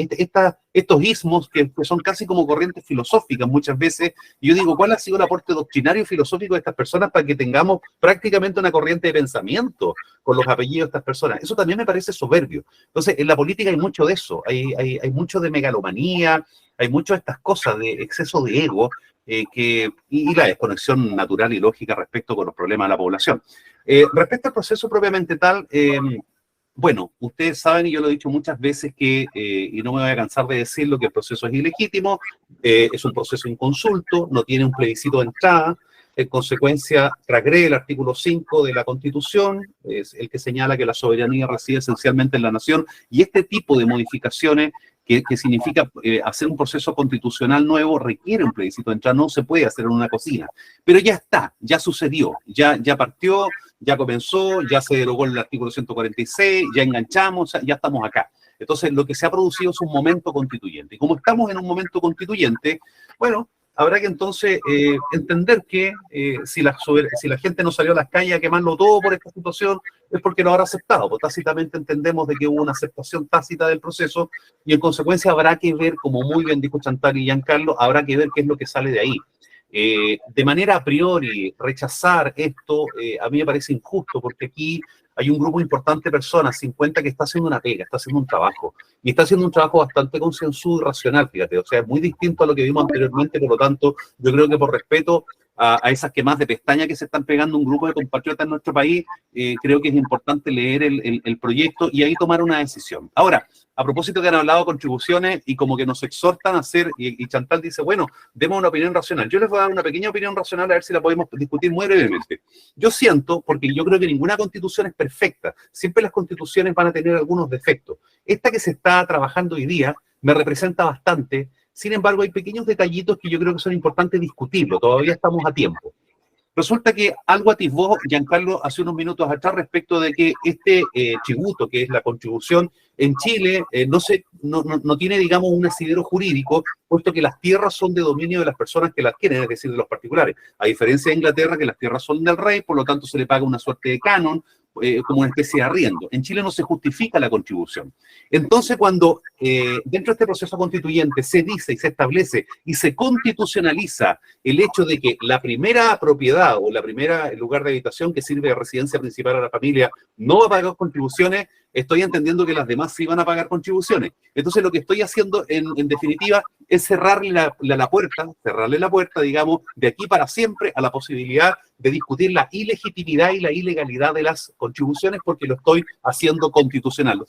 estos ismos que son casi como corrientes filosóficas muchas veces, y yo digo, ¿cuál ha sido el aporte doctrinario y filosófico de estas personas para que tengamos prácticamente una corriente de pensamiento con los apellidos de estas personas? Eso también me parece soberbio. Entonces, en la política hay mucho de eso, hay mucho de megalomanía, hay mucho de estas cosas, de exceso de ego, y la desconexión natural y lógica respecto con los problemas de la población. Respecto al proceso propiamente tal, bueno, ustedes saben, y yo lo he dicho muchas veces, que, y no me voy a cansar de decirlo, que el proceso es ilegítimo, es un proceso inconsulto, no tiene un plebiscito de entrada, en consecuencia transgrede el artículo 5 de la Constitución, es el que señala que la soberanía reside esencialmente en la nación, y este tipo de modificaciones que significa hacer un proceso constitucional nuevo requiere un plebiscito de entrada, no se puede hacer en una cocina. Pero ya está, ya sucedió, ya partió, ya comenzó, ya se derogó el artículo 146, ya enganchamos, ya estamos acá. Entonces, lo que se ha producido es un momento constituyente. Y como estamos en un momento constituyente, bueno, habrá que entonces entender que si la gente no salió a las calles a quemarlo todo por esta situación, es porque lo habrá aceptado. Pues tácitamente entendemos de que hubo una aceptación tácita del proceso y en consecuencia habrá que ver, como muy bien dijo Chantal y Giancarlo, habrá que ver qué es lo que sale de ahí. De manera a priori, rechazar esto a mí me parece injusto, porque aquí hay un grupo importante de personas, 50, que está haciendo una pega, está haciendo un trabajo, y está haciendo un trabajo bastante concienzudo y racional, fíjate, o sea, es muy distinto a lo que vimos anteriormente, por lo tanto, yo creo que por respeto a esas quemas de pestaña que se están pegando un grupo de compatriotas en nuestro país, creo que es importante leer el proyecto y ahí tomar una decisión. Ahora, a propósito que han hablado de contribuciones y como que nos exhortan a hacer, y Chantal dice, bueno, demos una opinión racional. Yo les voy a dar una pequeña opinión racional a ver si la podemos discutir muy brevemente. Yo siento, porque yo creo que ninguna constitución es perfecta, siempre las constituciones van a tener algunos defectos. Esta que se está trabajando hoy día me representa bastante. Sin embargo, hay pequeños detallitos que yo creo que son importantes discutirlo, todavía estamos a tiempo. Resulta que algo atisbó Giancarlo hace unos minutos atrás respecto de que este tributo, que es la contribución en Chile, no tiene, digamos, un asidero jurídico, puesto que las tierras son de dominio de las personas que las adquieren, es decir, de los particulares. A diferencia de Inglaterra, que las tierras son del rey, por lo tanto se le paga una suerte de canon, como una especie de arriendo. En Chile no se justifica la contribución. Entonces, cuando dentro de este proceso constituyente se dice y se establece y se constitucionaliza el hecho de que la primera propiedad o el lugar de habitación que sirve de residencia principal a la familia no va a pagar contribuciones, estoy entendiendo que las demás sí van a pagar contribuciones. Entonces, lo que estoy haciendo, en definitiva, es cerrarle la puerta, digamos, de aquí para siempre a la posibilidad de discutir la ilegitimidad y la ilegalidad de las contribuciones, porque lo estoy haciendo constitucional, lo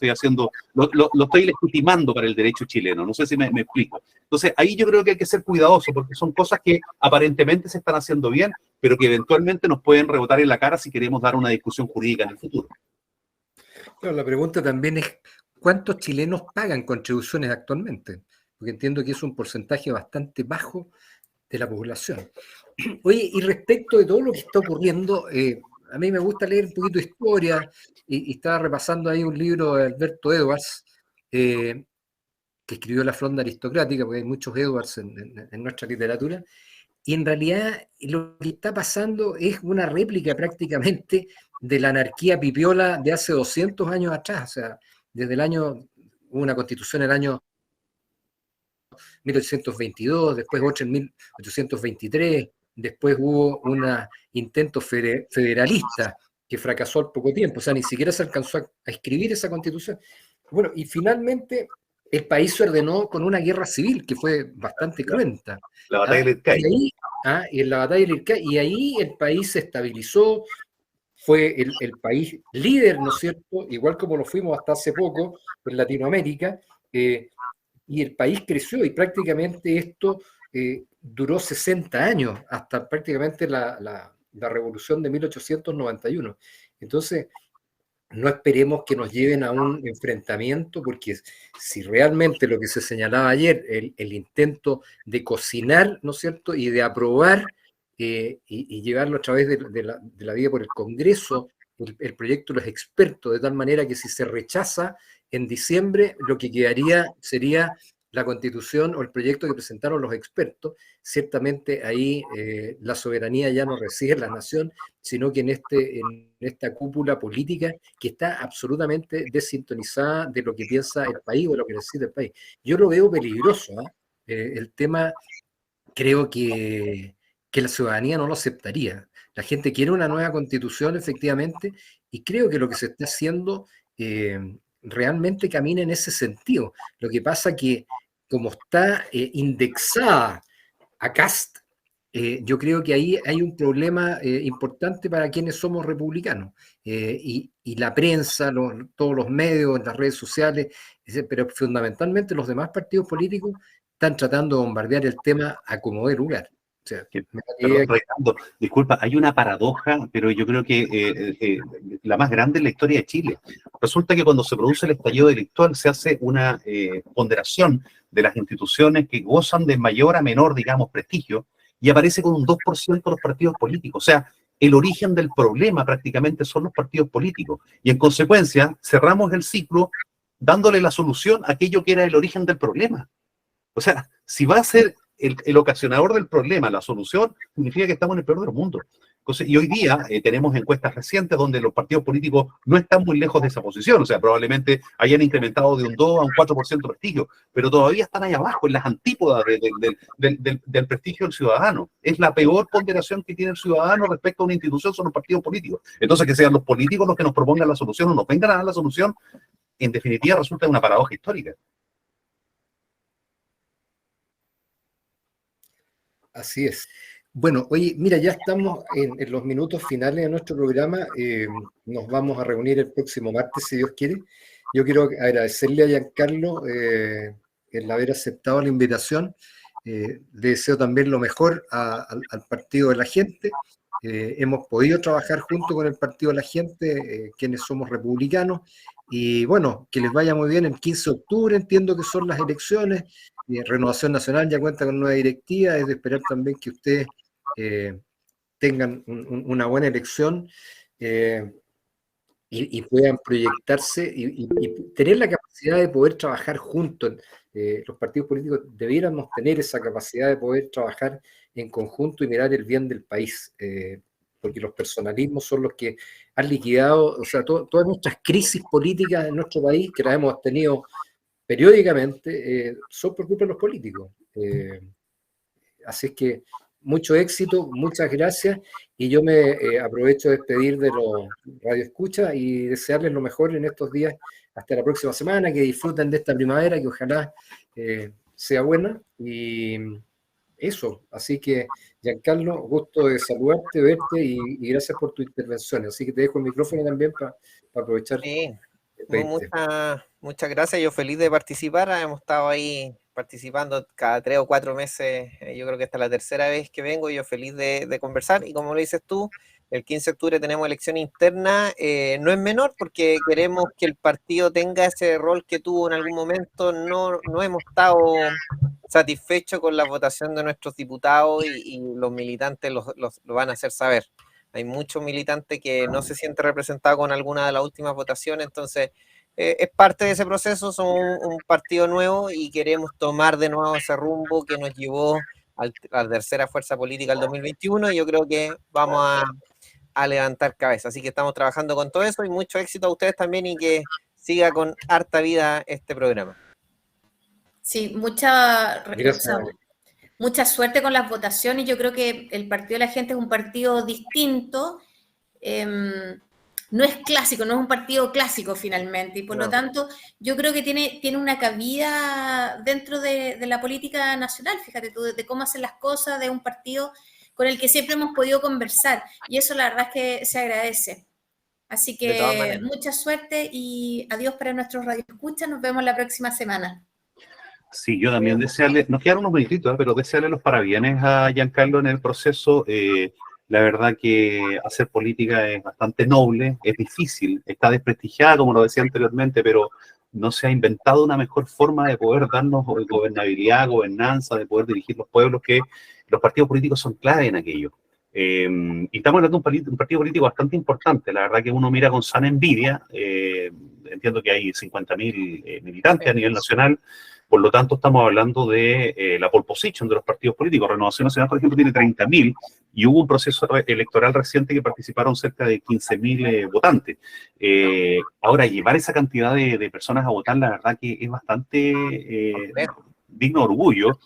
estoy legitimando para el derecho chileno. No sé si me explico. Entonces, ahí yo creo que hay que ser cuidadoso, porque son cosas que aparentemente se están haciendo bien, pero que eventualmente nos pueden rebotar en la cara si queremos dar una discusión jurídica en el futuro. Claro, la pregunta también es, ¿cuántos chilenos pagan contribuciones actualmente? Porque entiendo que es un porcentaje bastante bajo de la población. Oye, y respecto de todo lo que está ocurriendo, a mí me gusta leer un poquito de historia y estaba repasando ahí un libro de Alberto Edwards, que escribió La Fronda Aristocrática, porque hay muchos Edwards en nuestra literatura, y en realidad lo que está pasando es una réplica prácticamente de la anarquía pipiola de hace 200 años atrás, o sea, desde el año, hubo una constitución en el año 1822, después otra en 1823, después hubo un intento federalista que fracasó al poco tiempo, o sea, ni siquiera se alcanzó a escribir esa constitución. Bueno, y finalmente el país se ordenó con una guerra civil que fue bastante cruenta. La batalla de Lircay. Y en la batalla de Lircay, y ahí el país se estabilizó, fue el país líder, ¿no es cierto? Igual como lo fuimos hasta hace poco en Latinoamérica, y el país creció y prácticamente esto duró 60 años, hasta prácticamente la revolución de 1891. Entonces, no esperemos que nos lleven a un enfrentamiento, porque si realmente lo que se señalaba ayer, el intento de cocinar, ¿no es cierto?, y de aprobar y llevarlo a través de la vía por el Congreso, el proyecto de los expertos, de tal manera que si se rechaza en diciembre, lo que quedaría sería la constitución o el proyecto que presentaron los expertos. Ciertamente ahí la soberanía ya no reside en la nación, sino que en esta cúpula política que está absolutamente desintonizada de lo que piensa el país o de lo que necesita el país. Yo lo veo peligroso, ¿eh? El tema, creo que la ciudadanía no lo aceptaría. La gente quiere una nueva constitución, efectivamente, y creo que lo que se está haciendo realmente camina en ese sentido. Lo que pasa que, como está indexada a Kast, yo creo que ahí hay un problema importante para quienes somos republicanos. Y la prensa, todos los medios, las redes sociales, pero fundamentalmente los demás partidos políticos están tratando de bombardear el tema a como dé lugar. O sea, Perdón, Reinaldo, disculpa, hay una paradoja, pero yo creo que la más grande en la historia de Chile. Resulta que cuando se produce el estallido delictual se hace una ponderación de las instituciones que gozan de mayor a menor, digamos, prestigio, y aparece con un 2% los partidos políticos. O sea, el origen del problema prácticamente son los partidos políticos. Y en consecuencia, cerramos el ciclo dándole la solución a aquello que era el origen del problema. O sea, si va a ser el ocasionador del problema la solución, significa que estamos en el peor de los mundos. Entonces, y hoy día tenemos encuestas recientes donde los partidos políticos no están muy lejos de esa posición, o sea, probablemente hayan incrementado de un 2 a un 4% de prestigio, pero todavía están ahí abajo, en las antípodas del prestigio del ciudadano. Es la peor ponderación que tiene el ciudadano respecto a una institución, son los partidos políticos. Entonces, que sean los políticos los que nos propongan la solución o nos vengan a dar la solución, en definitiva resulta una paradoja histórica. Así es. Bueno, oye, mira, ya estamos en los minutos finales de nuestro programa. Nos vamos a reunir el próximo martes, si Dios quiere. Yo quiero agradecerle a Giancarlo el haber aceptado la invitación. Le deseo también lo mejor al Partido de la Gente. Hemos podido trabajar junto con el Partido de la Gente, quienes somos republicanos. Y bueno, que les vaya muy bien el 15 de octubre, entiendo que son las elecciones. Renovación Nacional ya cuenta con nueva directiva, es de esperar también que ustedes tengan una buena elección y puedan proyectarse y tener la capacidad de poder trabajar juntos. Los partidos políticos debiéramos tener esa capacidad de poder trabajar en conjunto y mirar el bien del país, porque los personalismos son los que han liquidado, o sea, todas nuestras crisis políticas en nuestro país, que las hemos tenido periódicamente, son por culpa de los políticos. Así es que mucho éxito, muchas gracias, y yo me aprovecho de despedir de los radioescuchas y desearles lo mejor en estos días hasta la próxima semana, que disfruten de esta primavera, que ojalá sea buena, y eso. Así que, Giancarlo, gusto de saludarte, verte, y gracias por tu intervención. Así que te dejo el micrófono también para aprovechar. Sí. Muchas gracias, yo feliz de participar, hemos estado ahí participando cada 3 o 4 meses. Yo creo que esta es la tercera vez que vengo, yo feliz de conversar. Y como lo dices tú, el 15 de octubre tenemos elección interna, no es menor porque queremos que el partido tenga ese rol que tuvo en algún momento. No hemos estado satisfechos con la votación de nuestros diputados y los militantes lo van a hacer saber. Hay muchos militantes que no se sienten representados con alguna de las últimas votaciones, entonces es parte de ese proceso. Somos un partido nuevo y queremos tomar de nuevo ese rumbo que nos llevó a la tercera fuerza política del 2021, y yo creo que vamos a levantar cabeza. Así que estamos trabajando con todo eso y mucho éxito a ustedes también, y que siga con harta vida este programa. Sí, mucha Gracias. mucha suerte con las votaciones. Yo creo que el Partido de la Gente es un partido distinto, no es clásico, no es un partido clásico finalmente, y por lo tanto yo creo que tiene una cabida dentro de la política nacional. Fíjate tú, de cómo hacen las cosas, de un partido con el que siempre hemos podido conversar, y eso la verdad es que se agradece. Así que mucha suerte y adiós para nuestros radioescuchas. Nos vemos la próxima semana. Sí, yo también desearle, nos quedaron unos minutitos, pero desearle los parabienes a Giancarlo en el proceso. La verdad que hacer política es bastante noble, es difícil, está desprestigiada, como lo decía anteriormente, pero no se ha inventado una mejor forma de poder darnos gobernabilidad, gobernanza, de poder dirigir los pueblos, que los partidos políticos son clave en aquello. Y estamos hablando de un partido político bastante importante. La verdad que uno mira con sana envidia. Entiendo que hay 50.000 militantes a nivel nacional. Por lo tanto, estamos hablando de la pole position de los partidos políticos. Renovación Nacional, por ejemplo, tiene 30.000, y hubo un proceso electoral reciente que participaron cerca de 15.000 votantes. Ahora, llevar esa cantidad de personas a votar, la verdad que es bastante digno de orgullo,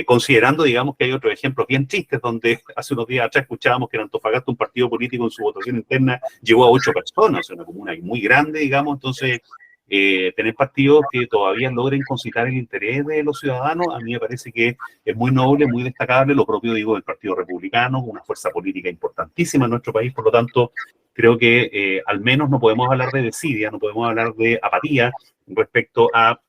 considerando, digamos, que hay otros ejemplos bien tristes, donde hace unos días atrás escuchábamos que en Antofagasta un partido político en su votación interna llegó a 8 personas, o sea, una comuna muy grande, digamos. Entonces, tener partidos que todavía logren concitar el interés de los ciudadanos, a mí me parece que es muy noble, muy destacable. Lo propio digo del Partido Republicano, una fuerza política importantísima en nuestro país. Por lo tanto, creo que al menos no podemos hablar de desidia, no podemos hablar de apatía respecto a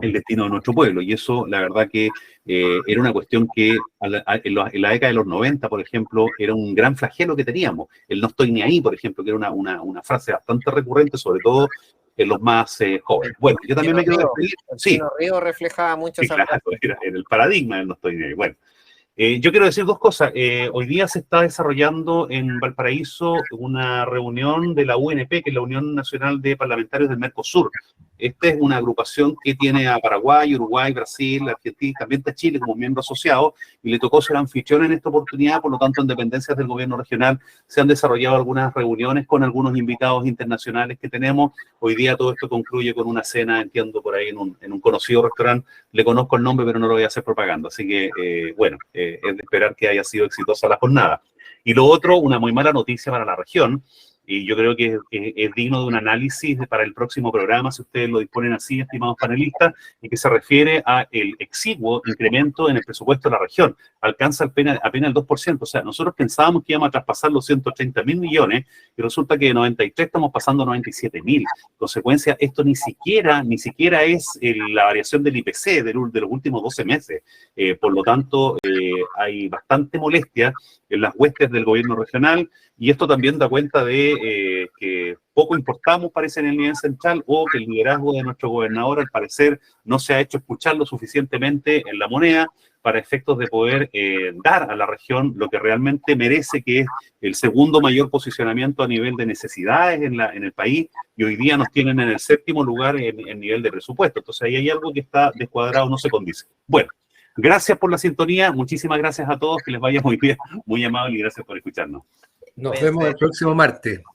el destino de nuestro pueblo, y eso la verdad que era una cuestión que en la década de los 90, por ejemplo, era un gran flagelo que teníamos. El no estoy ni ahí, por ejemplo, que era una frase bastante recurrente, sobre todo en los más jóvenes. Bueno, yo también me quiero despedir. Sí, Río reflejaba mucho sí, claro, era en el paradigma del no estoy ni ahí. Bueno, yo quiero decir dos cosas. Hoy día se está desarrollando en Valparaíso una reunión de la UNP, que es la Unión Nacional de Parlamentarios del Mercosur. Esta es una agrupación que tiene a Paraguay, Uruguay, Brasil, Argentina, también está Chile como miembro asociado, y le tocó ser anfitrión en esta oportunidad. Por lo tanto, en dependencias del gobierno regional se han desarrollado algunas reuniones con algunos invitados internacionales que tenemos. Hoy día todo esto concluye con una cena, entiendo, por ahí en un conocido restaurante. Le conozco el nombre, pero no lo voy a hacer propaganda. Así que, bueno, es de esperar que haya sido exitosa la jornada. Y lo otro, una muy mala noticia para la región, y yo creo que es digno de un análisis para el próximo programa, si ustedes lo disponen así, estimados panelistas, y que se refiere a el exiguo incremento en el presupuesto de la región. Alcanza apenas el 2%. O sea, nosotros pensábamos que íbamos a traspasar los 130.000 millones, y resulta que de 93 estamos pasando a 97.000. En consecuencia, esto ni siquiera es la variación del IPC de los últimos 12 meses. Por lo tanto, hay bastante molestia en las huestes del gobierno regional, y esto también da cuenta de que poco importamos, parece, en el nivel central, o que el liderazgo de nuestro gobernador, al parecer, no se ha hecho escuchar lo suficientemente en la moneda para efectos de poder dar a la región lo que realmente merece, que es el segundo mayor posicionamiento a nivel de necesidades en el país, y hoy día nos tienen en el 7º lugar en nivel de presupuesto. Entonces ahí hay algo que está descuadrado, no se condice. Bueno, gracias por la sintonía, muchísimas gracias a todos, que les vaya muy bien, muy amable, y gracias por escucharnos. Nos vemos el próximo martes.